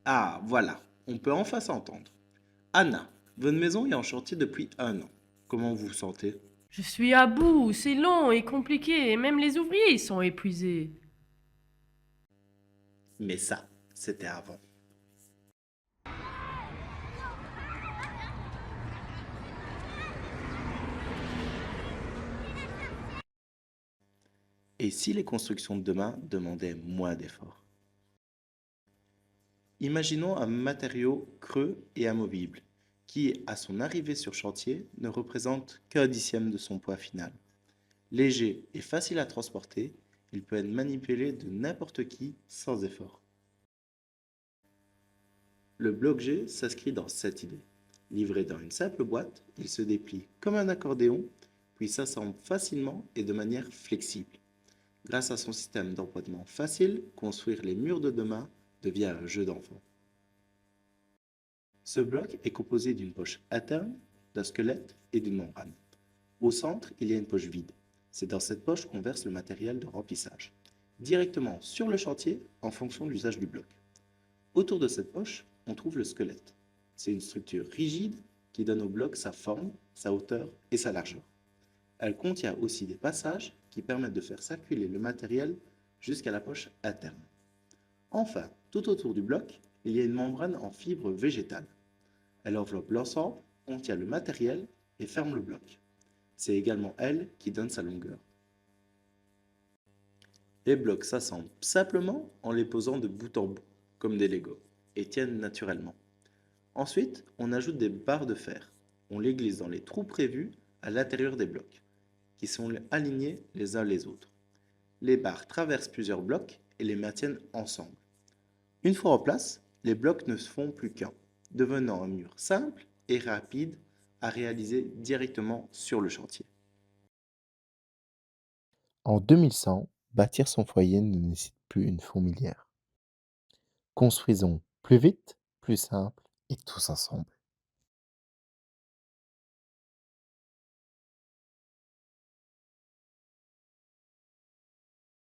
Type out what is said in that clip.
Ah, voilà, on peut enfin s'entendre. Anna, votre maison est en chantier depuis 1 an. Comment vous vous sentez? Je suis à bout, c'est long et compliqué, et même les ouvriers sont épuisés. Mais ça, c'était avant. Et si les constructions de demain demandaient moins d'efforts? Imaginons un matériau creux et amovible, qui, à son arrivée sur chantier, ne représente qu'un dixième de son poids final. Léger et facile à transporter, il peut être manipulé de n'importe qui sans effort. Le bloc G s'inscrit dans cette idée. Livré dans une simple boîte, il se déplie comme un accordéon, puis s'assemble facilement et de manière flexible. Grâce à son système d'emboîtement facile, construire les murs de demain devient un jeu d'enfant. Ce bloc est composé d'une poche interne, d'un squelette et d'une membrane. Au centre, il y a une poche vide. C'est dans cette poche qu'on verse le matériel de remplissage, directement sur le chantier en fonction de l'usage du bloc. Autour de cette poche, on trouve le squelette. C'est une structure rigide qui donne au bloc sa forme, sa hauteur et sa largeur. Elle contient aussi des passages qui permettent de faire circuler le matériel jusqu'à la poche interne. Enfin, tout autour du bloc, il y a une membrane en fibre végétale. Elle enveloppe l'ensemble, contient le matériel et ferme le bloc. C'est également elle qui donne sa longueur. Les blocs s'assemblent simplement en les posant de bout en bout, comme des Legos, et tiennent naturellement. Ensuite, on ajoute des barres de fer. On les glisse dans les trous prévus à l'intérieur des blocs, qui sont alignés les uns les autres. Les barres traversent plusieurs blocs et les maintiennent ensemble. Une fois en place, les blocs ne se font plus qu'un, devenant un mur simple et rapide à réaliser directement sur le chantier. En 2100, bâtir son foyer ne nécessite plus une fourmilière. Construisons plus vite, plus simple et tous ensemble.